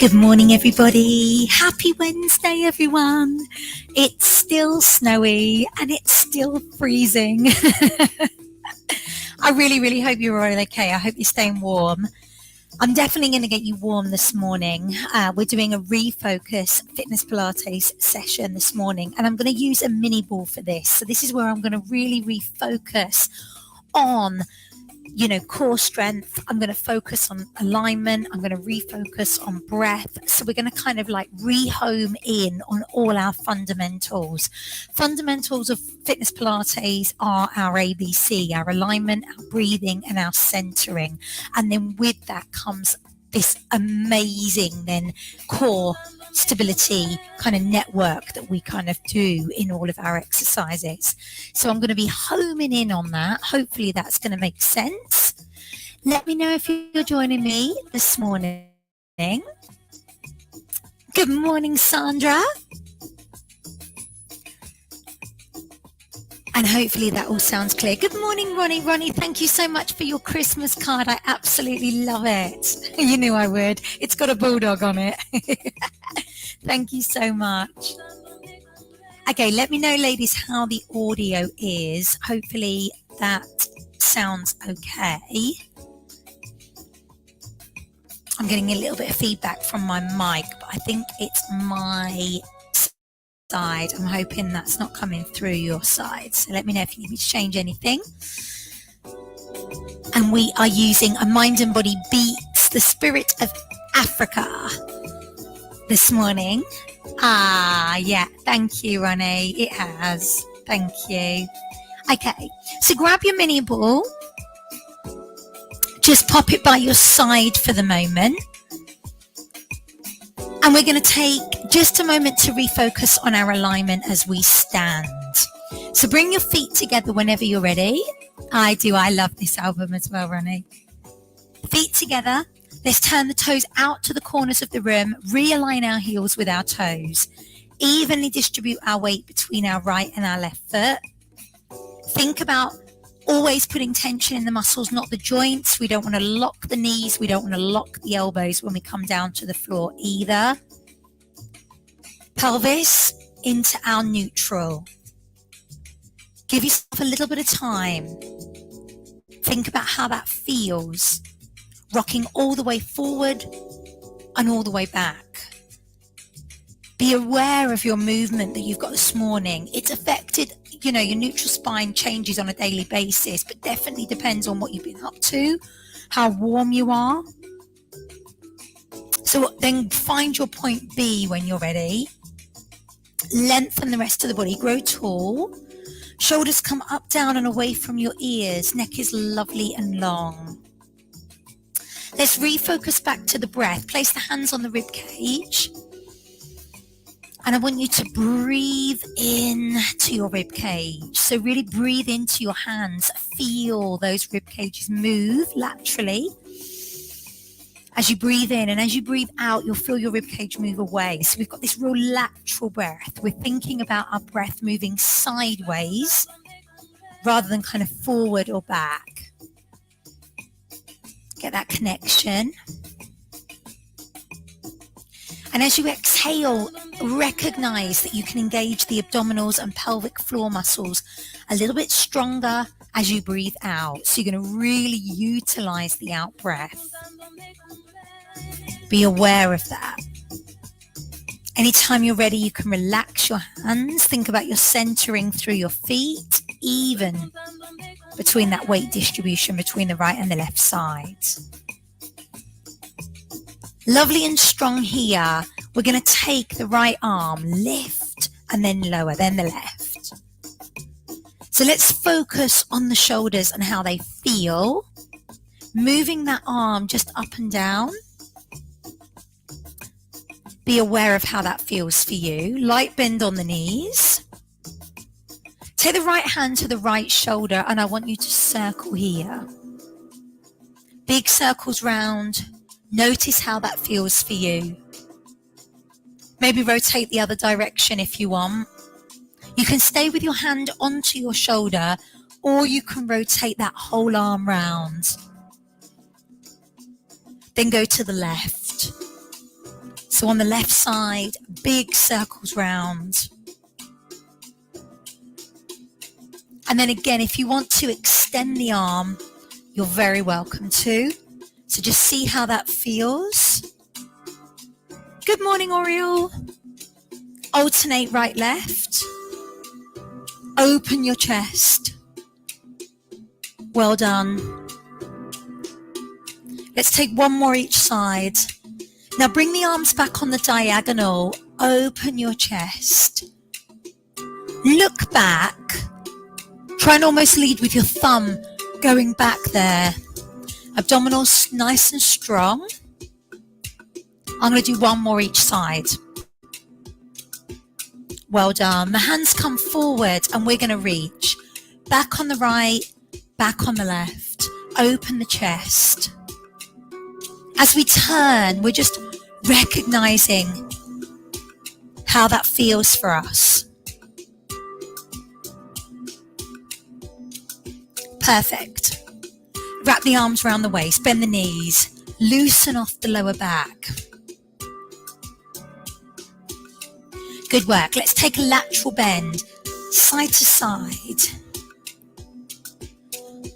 Good morning, everybody. Happy Wednesday, everyone. It's still snowy and it's still freezing. I really hope you're all okay. I hope you're staying warm. I'm definitely going to get you warm this morning. We're doing a Refocus Fitness Pilates session this morning, and I'm going to use a mini ball for this. So this is where I'm going to really refocus on core strength. I'm going to focus on alignment. I'm going to refocus on breath. So we're going to kind of like rehome in on all our fundamentals. Fundamentals of fitness Pilates are our ABC, our alignment, our breathing, and our centering. And then with that comes this amazing then core stability kind of network that we kind of do in all of our exercises. So I'm going to be homing in on that. Hopefully that's going to make sense. Let me know if you're joining me this morning. Good morning, Sandra. And hopefully that all sounds clear. Good morning, Ronnie. Ronnie, thank you so much for your Christmas card. I absolutely love it. You knew I would. It's got a bulldog on it. Thank you so much. Okay, let me know, ladies, how the audio is. Hopefully that sounds okay. I'm getting a little bit of feedback from my mic, but I think it's my side. I'm hoping that's not coming through your side. So let me know if you need me to change anything. And we are using a Mind and Body Beats, the Spirit of Africa this morning. Yeah, thank you, Ronnie. It has. Thank you. Okay, so grab your mini ball. Just pop it by your side for the moment. And we're going to take just a moment to refocus on our alignment as we stand. So bring your feet together whenever you're ready. I do. I love this album as well, Ronnie. Feet together. Let's turn the toes out to the corners of the room. Realign our heels with our toes. Evenly distribute our weight between our right and our left foot. Think about always putting tension in the muscles, not the joints. We don't want to lock the knees. We don't want to lock the elbows when we come down to the floor either. Pelvis into our neutral. Give yourself a little bit of time. Think about how that feels. Rocking all the way forward and all the way back. Be aware of your movement that you've got this morning. It's affected, your neutral spine changes on a daily basis, but definitely depends on what you've been up to, how warm you are. So then find your point B when you're ready. Lengthen the rest of the body. Grow tall. Shoulders come up, down and away from your ears. Neck is lovely and long. Let's refocus back to the breath. Place the hands on the rib cage. And I want you to breathe in to your rib cage. So really breathe into your hands. Feel those rib cages move laterally. As you breathe in and as you breathe out, you'll feel your rib cage move away. So we've got this real lateral breath. We're thinking about our breath moving sideways rather than kind of forward or back. Get that connection. And as you exhale, recognize that you can engage the abdominals and pelvic floor muscles a little bit stronger as you breathe out. So you're going to really utilize the out breath. Be aware of that. Anytime you're ready, you can relax your hands. Think about your centering through your feet, even between that weight distribution between the right and the left sides. Lovely and strong here. We're going to take the right arm, lift, and then lower, then the left. So let's focus on the shoulders and how they feel. Moving that arm just up and down. Be aware of how that feels for you. Light bend on the knees. Take the right hand to the right shoulder and I want you to circle here. Big circles round. Notice how that feels for you. Maybe rotate the other direction if you want. You can stay with your hand onto your shoulder or you can rotate that whole arm round. Then go to the left. So on the left side, big circles round. And then again, if you want to extend the arm, you're very welcome to. So just see how that feels. Good morning, Oriole. Alternate right, left. Open your chest. Well done. Let's take one more each side. Now bring the arms back on the diagonal. Open your chest. Look back. Try and almost lead with your thumb going back there. Abdominals nice and strong. I'm going to do one more each side. Well done. The hands come forward and we're going to reach. Back on the right, back on the left. Open the chest. As we turn, we're just recognizing how that feels for us. Perfect. Wrap the arms around the waist, bend the knees, loosen off the lower back. Good work. Let's take a lateral bend, side to side.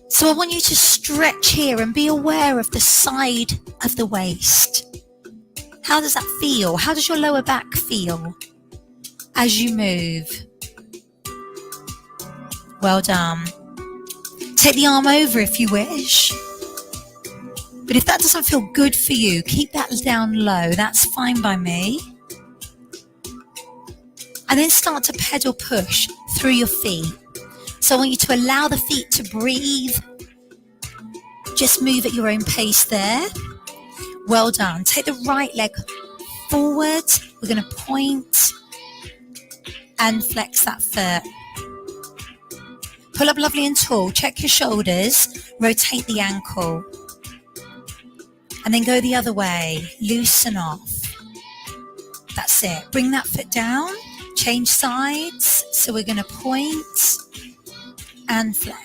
So I want you to stretch here and be aware of the side of the waist. How does that feel? How does your lower back feel as you move? Well done. Take the arm over if you wish. But if that doesn't feel good for you, keep that down low. That's fine by me. And then start to pedal push through your feet. So I want you to allow the feet to breathe. Just move at your own pace there. Well done. Take the right leg forward. We're going to point and flex that foot. Pull up lovely and tall. Check your shoulders. Rotate the ankle. And then go the other way. Loosen off. That's it. Bring that foot down. Change sides. So we're going to point and flex.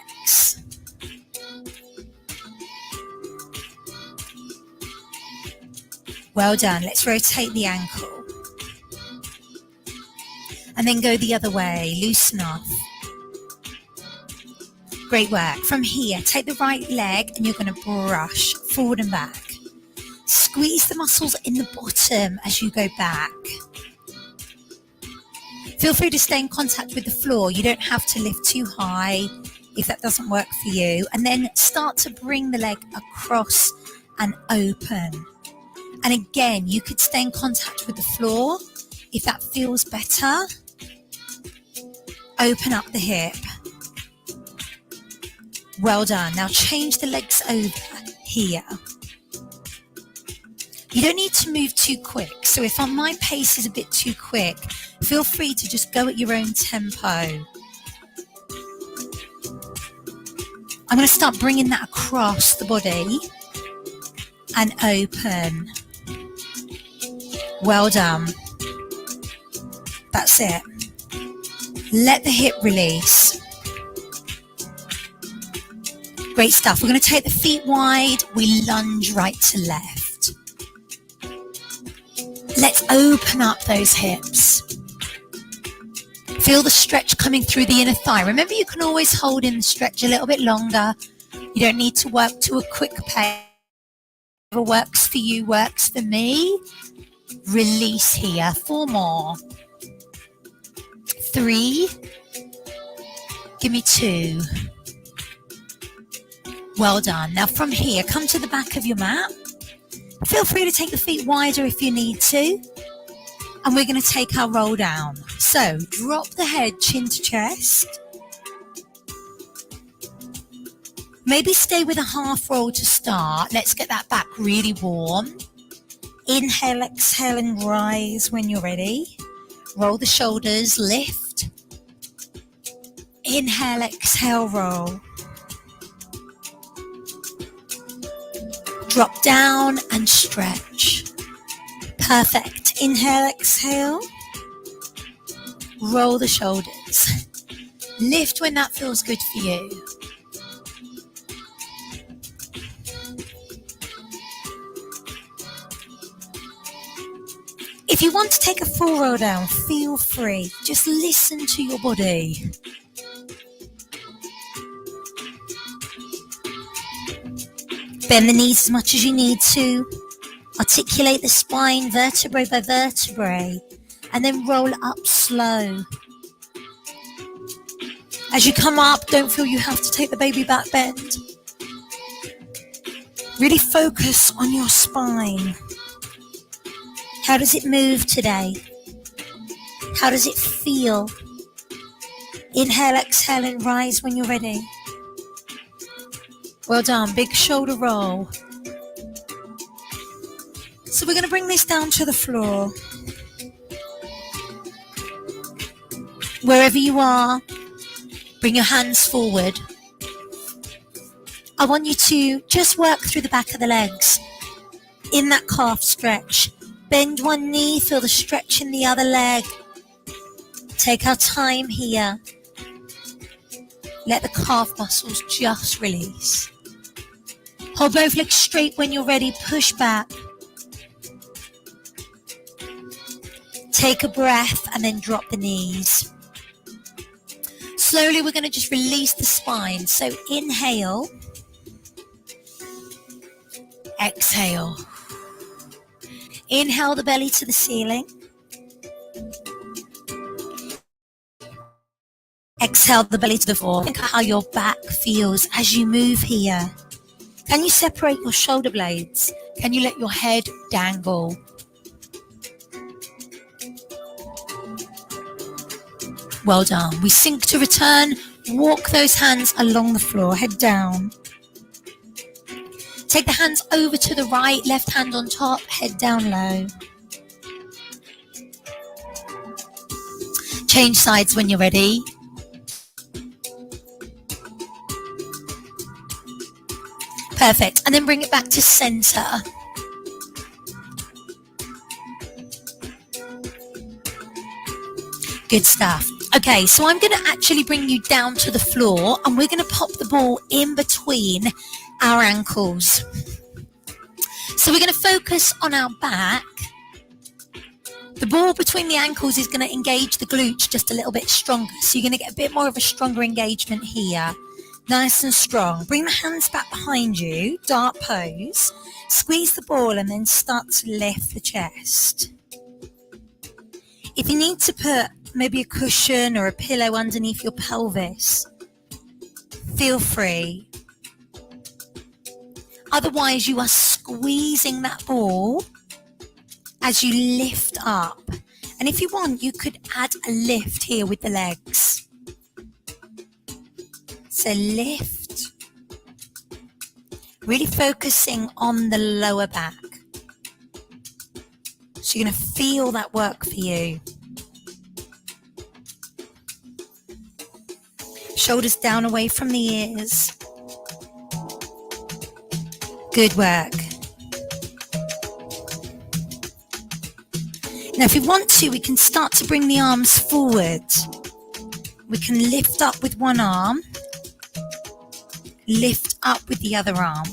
Well done. Let's rotate the ankle. And then go the other way. Loosen off. Great work. From here, take the right leg and you're going to brush forward and back. Squeeze the muscles in the bottom as you go back. Feel free to stay in contact with the floor. You don't have to lift too high if that doesn't work for you. And then start to bring the leg across and open. And again, you could stay in contact with the floor if that feels better. Open up the hip. Well done. Now change the legs over here. You don't need to move too quick. So if my pace is a bit too quick, feel free to just go at your own tempo. I'm going to start bringing that across the body and open. Well done. That's it. Let the hip release. Great stuff. We're going to take the feet wide. We lunge right to left. Let's open up those hips. Feel the stretch coming through the inner thigh. Remember, you can always hold in the stretch a little bit longer. You don't need to work to a quick pace. Whatever works for you works for me. Release here. 4 more. 3. Give me 2. Well done. Now from here, come to the back of your mat. Feel free to take the feet wider if you need to. And we're going to take our roll down. So drop the head, chin to chest. Maybe stay with a half roll to start. Let's get that back really warm. Inhale, exhale, and rise when you're ready. Roll the shoulders, lift. Inhale, exhale, roll. Drop down and stretch. Perfect. Inhale, exhale. Roll the shoulders. Lift when that feels good for you. If you want to take a full roll down, feel free. Just listen to your body. Bend the knees as much as you need to. Articulate the spine vertebrae by vertebrae, and then roll up slow. As you come up, don't feel you have to take the baby back bend. Really focus on your spine. How does it move today? How does it feel? Inhale, exhale, and rise when you're ready. Well done. Big shoulder roll. So we're going to bring this down to the floor. Wherever you are, bring your hands forward. I want you to just work through the back of the legs in that calf stretch. Bend one knee, feel the stretch in the other leg. Take our time here. Let the calf muscles just release. Hold both legs straight when you're ready. Push back. Take a breath and then drop the knees. Slowly, we're going to just release the spine. So inhale. Exhale. Inhale the belly to the ceiling. Exhale the belly to the floor. Think how your back feels as you move here. Can you separate your shoulder blades? Can you let your head dangle? Well done. We sink to return. Walk those hands along the floor. Head down. Take the hands over to the right. Left hand on top. Head down low. Change sides when you're ready. Perfect. And then bring it back to center. Good stuff. Okay, so I'm going to actually bring you down to the floor and we're going to pop the ball in between our ankles. So we're going to focus on our back. The ball between the ankles is going to engage the glutes just a little bit stronger. So you're going to get a bit more of a stronger engagement here. Nice and strong. Bring the hands back behind you. Dart pose. Squeeze the ball and then start to lift the chest. If you need to put maybe a cushion or a pillow underneath your pelvis, feel free. Otherwise, you are squeezing that ball as you lift up. And if you want, you could add a lift here with the legs. So lift, really focusing on the lower back. So you're going to feel that work for you. Shoulders down away from the ears. Good work. Now if you want to, we can start to bring the arms forward. We can lift up with one arm. Lift up with the other arm.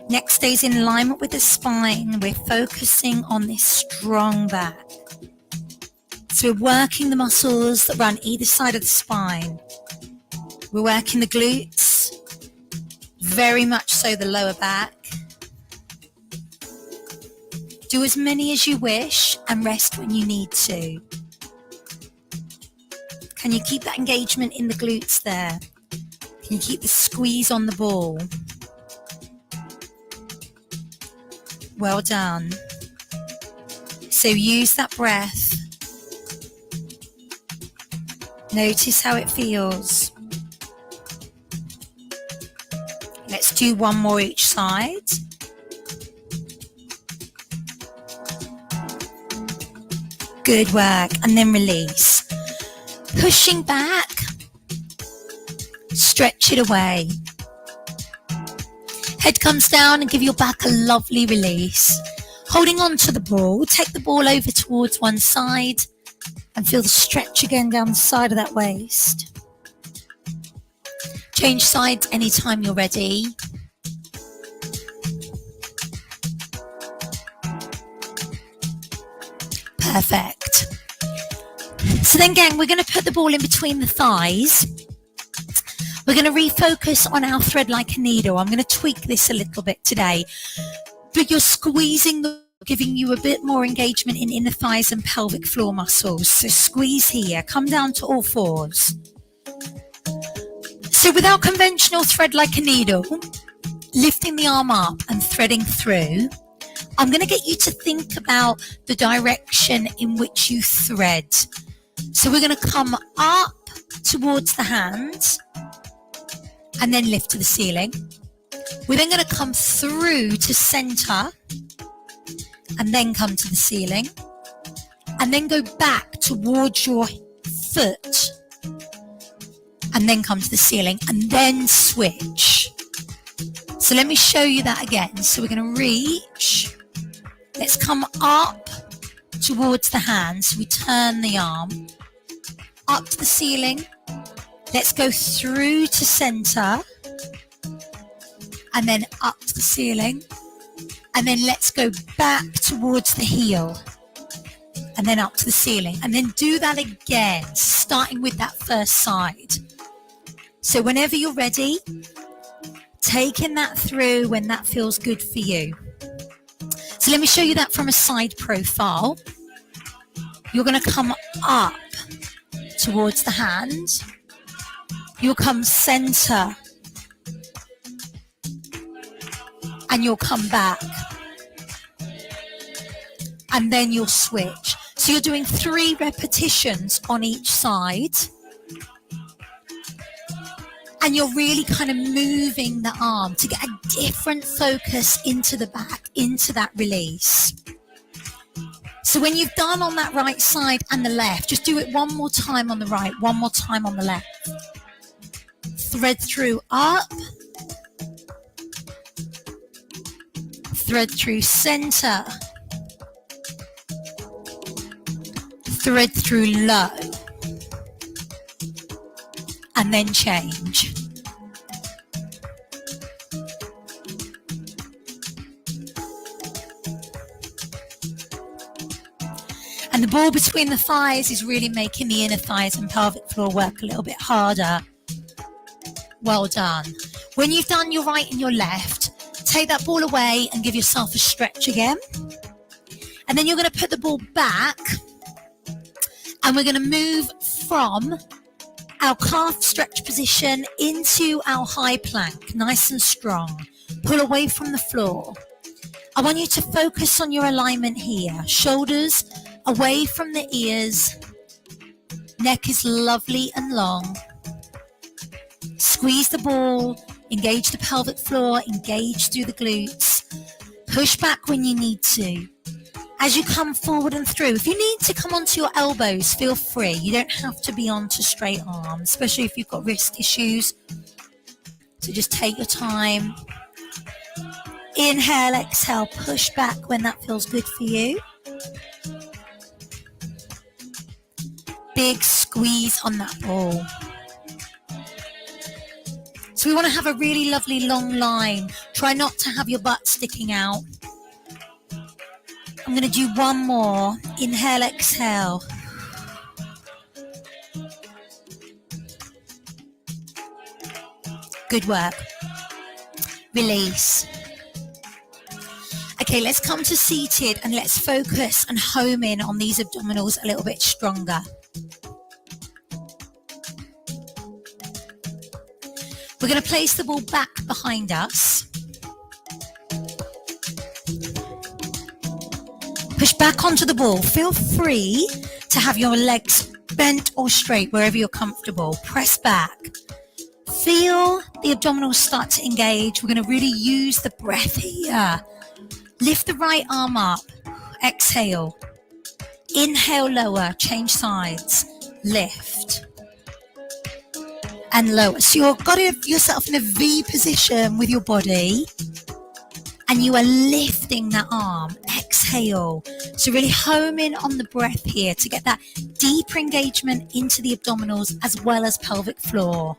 Neck stays in alignment with the spine. We're focusing on this strong back. So we're working the muscles that run either side of the spine. We're working the glutes, very much so the lower back. Do as many as you wish and rest when you need to. Can you keep that engagement in the glutes there? Can you keep the squeeze on the ball? Well done. So use that breath. Notice how it feels. Let's do one more each side. Good work. And then release. Pushing back. Stretch it away. Head comes down and give your back a lovely release. Holding on to the ball, take the ball over towards one side and feel the stretch again down the side of that waist. Change sides anytime you're ready. Perfect. So then gang, we're going to put the ball in between the thighs. We're going to refocus on our thread like a needle. I'm going to tweak this a little bit today, but you're squeezing, giving you a bit more engagement in inner thighs and pelvic floor muscles. So squeeze here, come down to all fours. So with our conventional thread like a needle, lifting the arm up and threading through, I'm going to get you to think about the direction in which you thread. So we're going to come up towards the hands and then lift to the ceiling. We're then going to come through to center and then come to the ceiling and then go back towards your foot and then come to the ceiling and then switch. So let me show you that again. So we're going to reach. Let's come up towards the hands. We turn the arm up to the ceiling. Let's go through to center and then up to the ceiling. And then let's go back towards the heel and then up to the ceiling. And then do that again, starting with that first side. So whenever you're ready, taking that through when that feels good for you. So let me show you that from a side profile. You're going to come up towards the hand. You'll come center. And you'll come back. And then you'll switch. So you're doing 3 repetitions on each side. And you're really kind of moving the arm to get a different focus into the back, into that release. So when you've done on that right side and the left, just do it one more time on the right, one more time on the left. Thread through up. Thread through center. Thread through low. And then change. And the ball between the thighs is really making the inner thighs and pelvic floor work a little bit harder. Well done. When you've done your right and your left, take that ball away and give yourself a stretch again. And then you're going to put the ball back and we're going to move from our calf stretch position into our high plank, nice and strong. Pull away from the floor. I want you to focus on your alignment here. Shoulders away from the ears. Neck is lovely and long. Squeeze the ball, engage the pelvic floor, engage through the glutes. Push back when you need to. As you come forward and through, if you need to come onto your elbows, feel free. You don't have to be onto straight arms, especially if you've got wrist issues. So just take your time. Inhale, exhale, push back when that feels good for you. Big squeeze on that ball. So we want to have a really lovely long line. Try not to have your butt sticking out. I'm going to do one more. Inhale, exhale. Good work. Release. Okay, let's come to seated and let's focus and home in on these abdominals a little bit stronger. We're going to place the ball back behind us. Push back onto the ball. Feel free to have your legs bent or straight wherever you're comfortable. Press back. Feel the abdominals start to engage. We're going to really use the breath here. Lift the right arm up. Exhale. Inhale, lower. Change sides. Lift. And lower. So you've got yourself in a V position with your body. And you are lifting that arm. Exhale. So really home in on the breath here to get that deeper engagement into the abdominals as well as pelvic floor.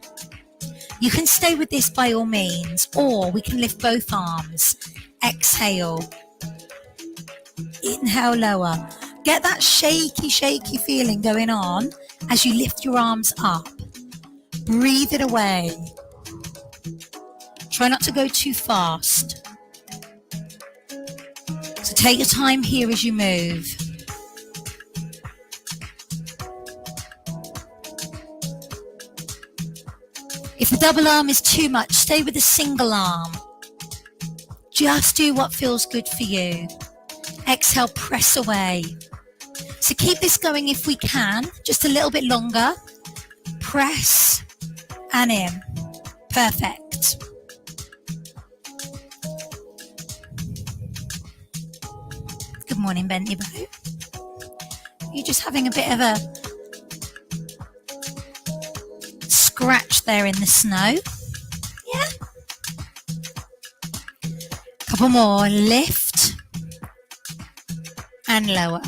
You can stay with this by all means, or we can lift both arms. Exhale. Inhale, lower. Get that shaky, shaky feeling going on as you lift your arms up. Breathe it away. Try not to go too fast. So take your time here as you move. If the double arm is too much, stay with the single arm. Just do what feels good for you. Exhale, press away. So keep this going if we can, just a little bit longer. Press and in. Perfect. Good morning, Bentley Bow. You're just having a bit of a scratch there in the snow. Yeah. Couple more. Lift and lower.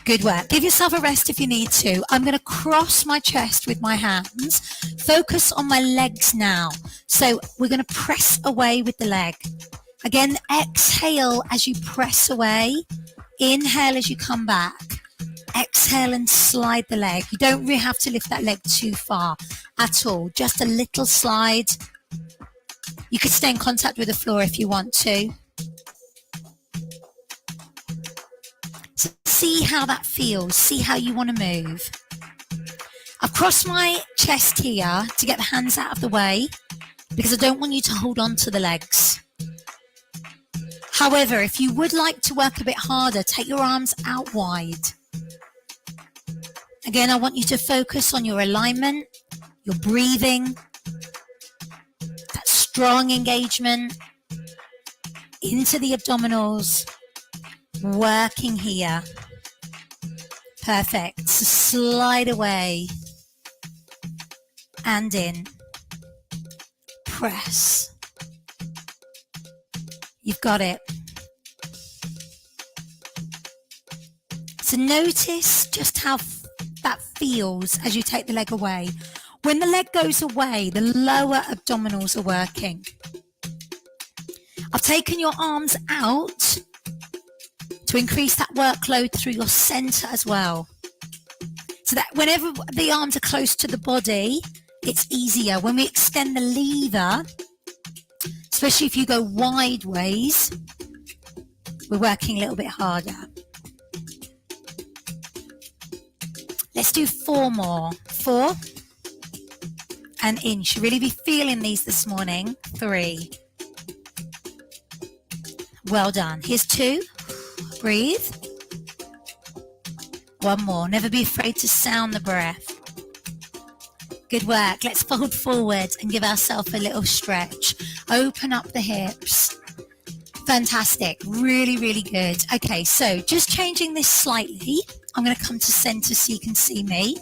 Good work. Give yourself a rest if you need to. I'm going to cross my chest with my hands. Focus on my legs now. So we're going to press away with the leg. Again, exhale as you press away. Inhale as you come back. Exhale and slide the leg. You don't really have to lift that leg too far at all. Just a little slide. You could stay in contact with the floor if you want to. So see how that feels. See how you want to move. I've crossed my chest here to get the hands out of the way because I don't want you to hold on to the legs. However, if you would like to work a bit harder, take your arms out wide. Again, I want you to focus on your alignment, your breathing, that strong engagement into the abdominals, working here. Perfect. So slide away and in. Press. You've got it. So notice just how that feels as you take the leg away. When the leg goes away, the lower abdominals are working. I've taken your arms out to increase that workload through your center as well. So that whenever the arms are close to the body, it's easier. When we extend the lever, especially if you go wide ways, we're working a little bit harder. Let's do 4 more. 4 and in. You should really be feeling these this morning. 3. Well done. Here's 2. Breathe. 1 more. Never be afraid to sound the breath. Good work. Let's fold forward and give ourselves a little stretch. Open up the hips. Fantastic. Really, really good. Okay, so just changing this slightly. I'm going to come to center so you can see me.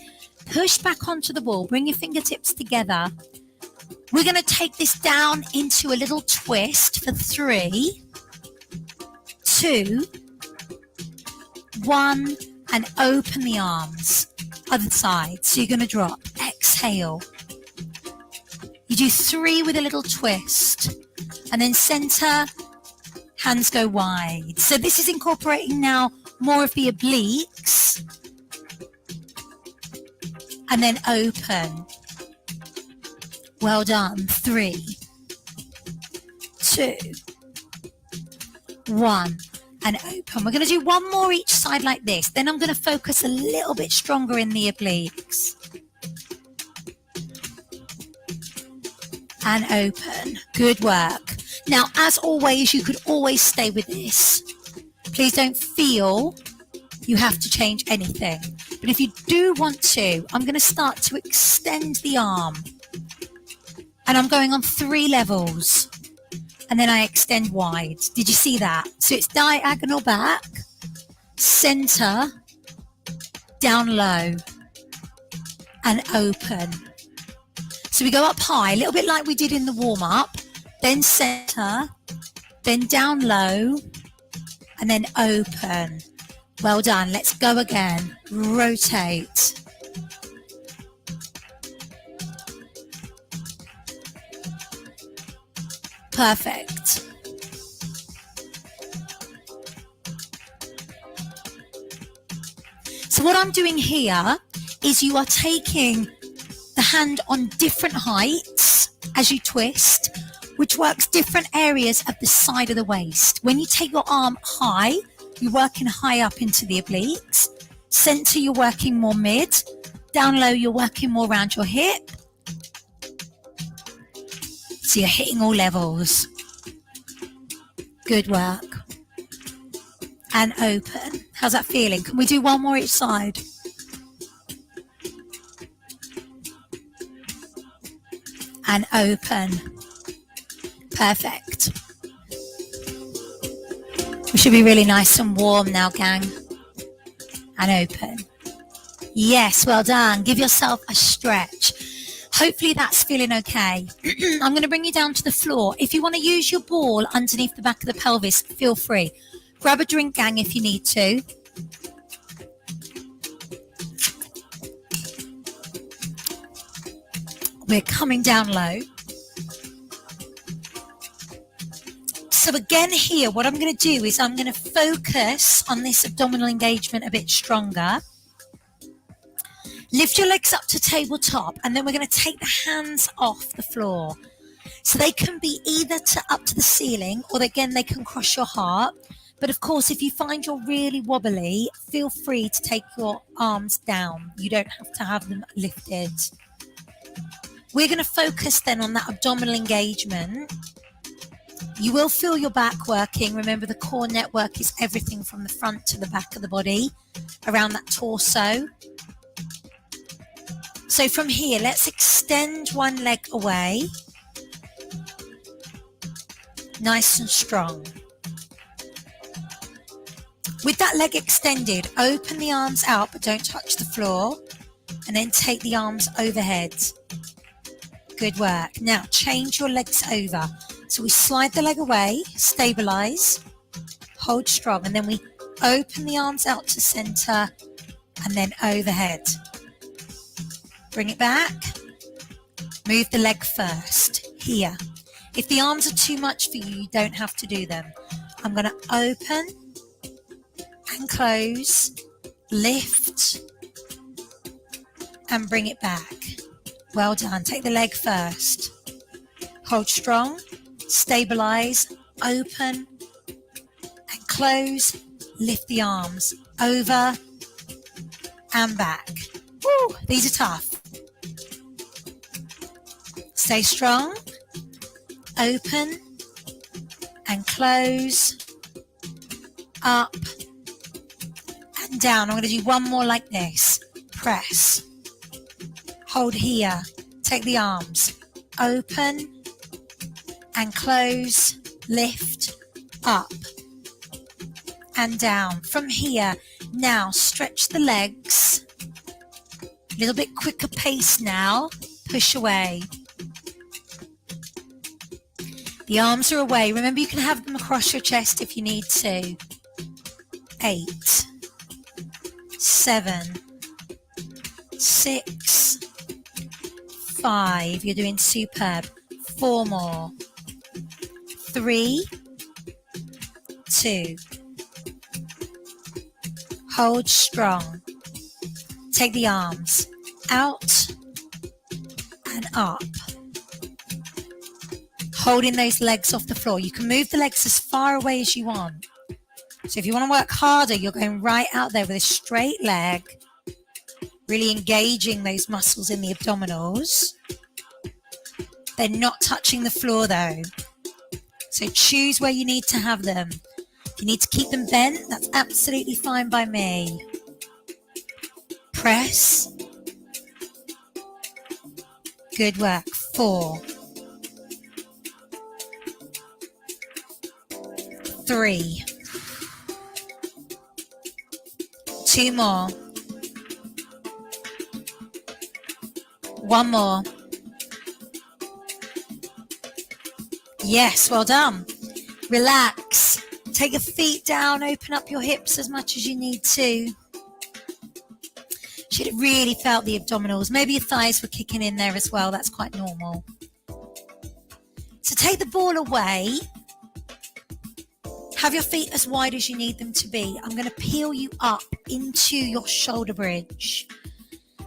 Push back onto the wall. Bring your fingertips together. We're going to take this down into a little twist for 3, 2, 1, and open the arms. Other side. So you're going to drop. Exhale. You do 3 with a little twist. And then center. Hands go wide. So this is incorporating now more of the obliques. And then open. Well done. 3, 2, 1. And open. We're going to do 1 more each side like this. Then I'm going to focus a little bit stronger in the obliques. And open. Good work. Now, as always, you could always stay with this. Please don't feel you have to change anything. But if you do want to, I'm going to start to extend the arm. And I'm going on 3 levels. And then I extend wide. Did you see that? So it's diagonal back, center, down low, and open. So we go up high, a little bit like we did in the warm-up, then center, then down low, and then open. Well done. Let's go again. Rotate. Perfect. So what I'm doing here is you are taking the hand on different heights as you twist, which works different areas of the side of the waist. When you take your arm high, you're working high up into the obliques. Center, you're working more mid. Down low, you're working more around your hip. So you're hitting all levels. Good work. And open. How's that feeling? Can we do one more each side? And open. Perfect. We should be really nice and warm now, gang. And open. Yes, well done. Give yourself a stretch. Hopefully that's feeling okay. I'm going to bring you down to the floor. If you want to use your ball underneath the back of the pelvis, feel free. Grab a drink, gang, if you need to. We're coming down low. So again here, what I'm going to do is I'm going to focus on this abdominal engagement a bit stronger. Lift your legs up to tabletop, and then we're going to take the hands off the floor. So they can be either up to the ceiling, or again, they can cross your heart. But of course, if you find you're really wobbly, feel free to take your arms down. You don't have to have them lifted. We're going to focus then on that abdominal engagement. You will feel your back working. Remember, the core network is everything from the front to the back of the body, around that torso. So from here, let's extend one leg away. Nice and strong. With that leg extended, open the arms out, but don't touch the floor. And then take the arms overhead. Good work. Now change your legs over. So we slide the leg away, stabilize, hold strong, and then we open the arms out to center and then overhead. Bring it back. Move the leg first, here. If the arms are too much for you, you don't have to do them. I'm going to open and close, lift, and bring it back. Well done. Take the leg first. Hold strong, stabilize, open, and close. Lift the arms over and back. Woo, these are tough. Stay strong, open and close, up and down. I'm going to do one more like this. Press, hold here, take the arms, open and close, lift, up and down. From here, now stretch the legs, a little bit quicker pace now, push away. The arms are away. Remember, you can have them across your chest if you need to. 8, 7, 6, 5. You're doing superb. 4 more. 3, 2. Hold strong. Take the arms out and up. Holding those legs off the floor. You can move the legs as far away as you want. So if you want to work harder, you're going right out there with a straight leg, really engaging those muscles in the abdominals. They're not touching the floor though. So choose where you need to have them. If you need to keep them bent, that's absolutely fine by me. Press. Good work. 4, 3, 2 more, 1 more. Yes, well done. Relax. Take your feet down, open up your hips as much as you need to. Should have really felt the abdominals. Maybe your thighs were kicking in there as well. That's quite normal. So take the ball away. Have your feet as wide as you need them to be. I'm going to peel you up into your shoulder bridge.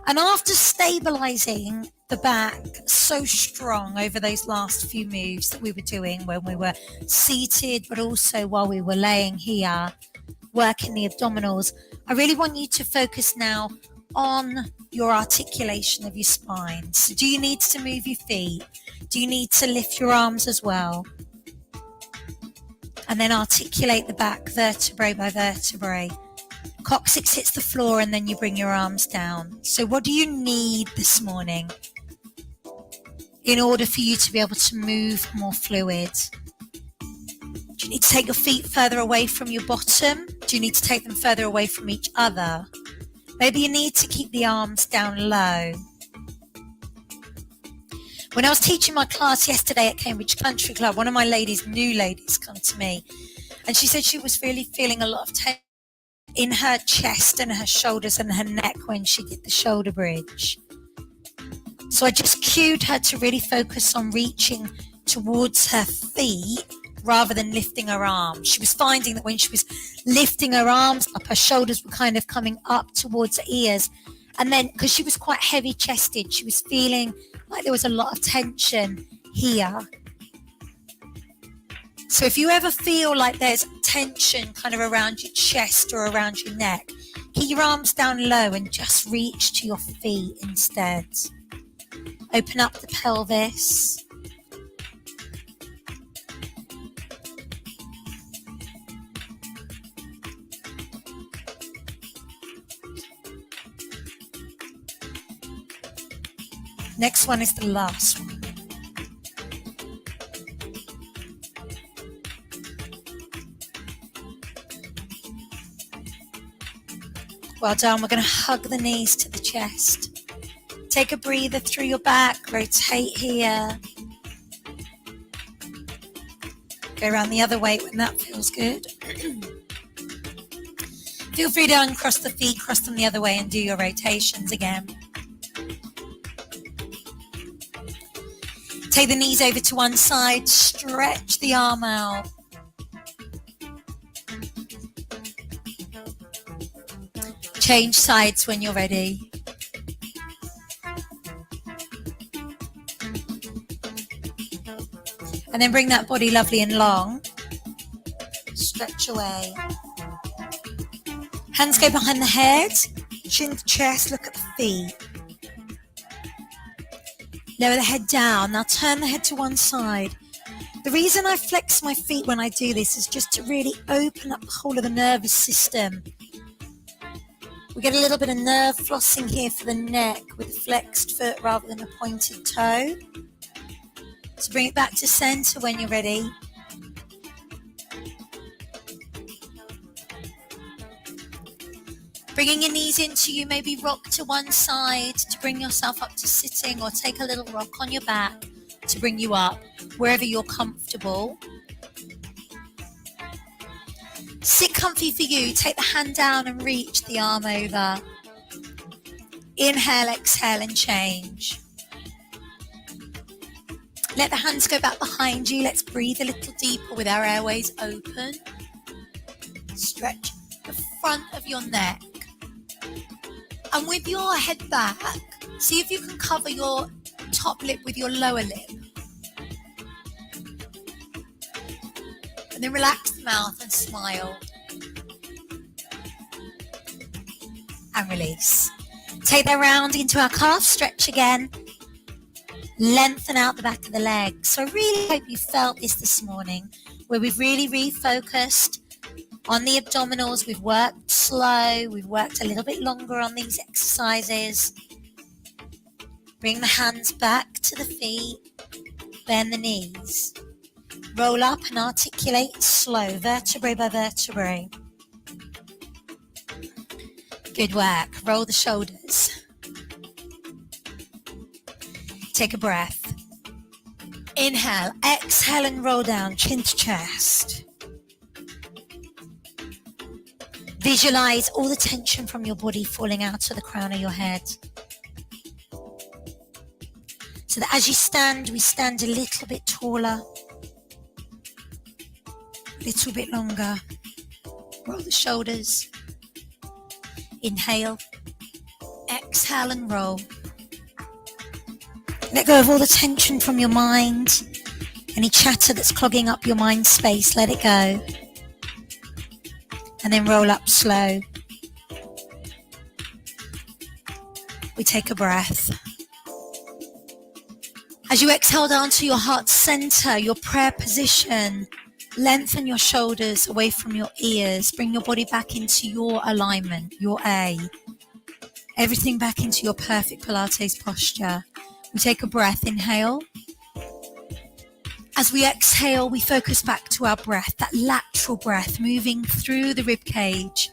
And after stabilizing the back so strong over those last few moves that we were doing when we were seated, but also while we were laying here, working the abdominals, I really want you to focus now on your articulation of your spine. So do you need to move your feet? Do you need to lift your arms as well? And then articulate the back vertebrae by vertebrae. Coccyx hits the floor and then you bring your arms down. So what do you need this morning in order for you to be able to move more fluid? Do you need to take your feet further away from your bottom? Do you need to take them further away from each other? Maybe you need to keep the arms down low. When I was teaching my class yesterday at Cambridge Country Club, one of my new ladies, come to me and she said she was really feeling a lot of tension in her chest and her shoulders and her neck when she did the shoulder bridge. So I just cued her to really focus on reaching towards her feet rather than lifting her arms. She was finding that when she was lifting her arms up, her shoulders were kind of coming up towards her ears. And then, because she was quite heavy chested, she was feeling like there was a lot of tension here. So if you ever feel like there's tension kind of around your chest or around your neck, keep your arms down low and just reach to your feet instead. Open up the pelvis. Next one is the last one. Well done. We're going to hug the knees to the chest. Take a breather through your back. Rotate here. Go around the other way when that feels good. Feel free to uncross the feet, cross them the other way and do your rotations again. Take the knees over to one side, stretch the arm out. Change sides when you're ready. And then bring that body lovely and long. Stretch away. Hands go behind the head, chin to chest, look at the feet. Lower the head down. Now turn the head to one side. The reason I flex my feet when I do this is just to really open up the whole of the nervous system. We get a little bit of nerve flossing here for the neck with a flexed foot rather than a pointed toe. So bring it back to center when you're ready. Bringing your knees into you, maybe rock to one side to bring yourself up to sitting, or take a little rock on your back to bring you up, wherever you're comfortable. Sit comfy for you. Take the hand down and reach the arm over. Inhale, exhale and change. Let the hands go back behind you. Let's breathe a little deeper with our airways open. Stretch the front of your neck. And with your head back, see if you can cover your top lip with your lower lip. And then relax the mouth and smile. And release. Take that round into our calf stretch again. Lengthen out the back of the legs. So I really hope you felt this morning, where we've really refocused on the abdominals. We've worked slow. We've worked a little bit longer on these exercises. Bring the hands back to the feet. Bend the knees. Roll up and articulate slow, vertebrae by vertebrae. Good work. Roll the shoulders. Take a breath. Inhale, exhale and roll down, chin to chest. Visualize all the tension from your body falling out of the crown of your head. So that as you stand, we stand a little bit taller. little bit longer. Roll the shoulders. Inhale. Exhale and roll. Let go of all the tension from your mind. Any chatter that's clogging up your mind space, let it go. And then roll up slow. We take a breath. As you exhale down to your heart center, your prayer position, lengthen your shoulders away from your ears. Bring your body back into your alignment, your A. Everything back into your perfect Pilates posture. We take a breath, inhale. As we exhale, we focus back to our breath, that lateral breath moving through the rib cage.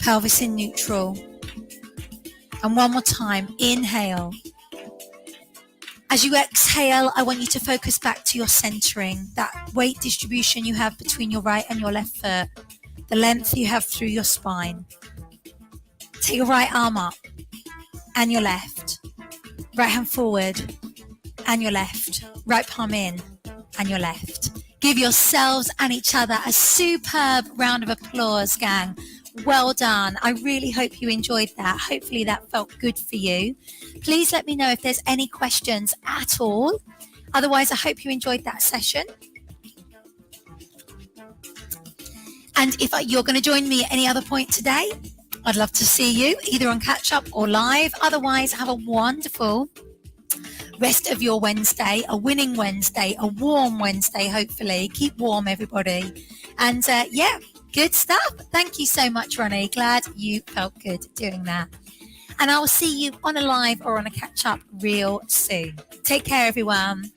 Pelvis in neutral. And one more time, inhale. As you exhale, I want you to focus back to your centering, that weight distribution you have between your right and your left foot, the length you have through your spine. Take your right arm up and your left. Right hand forward and your left. Right palm in and your left. Give yourselves and each other a superb round of applause, gang. Well done. I really hope you enjoyed that. Hopefully that felt good for you. Please let me know if there's any questions at all. Otherwise, I hope you enjoyed that session. And if you're going to join me at any other point today, I'd love to see you either on catch up or live. Otherwise, have a wonderful rest of your Wednesday, a winning Wednesday, a warm Wednesday, hopefully. Keep warm, everybody. And good stuff. Thank you so much, Ronnie. Glad you felt good doing that. And I will see you on a live or on a catch up real soon. Take care, everyone.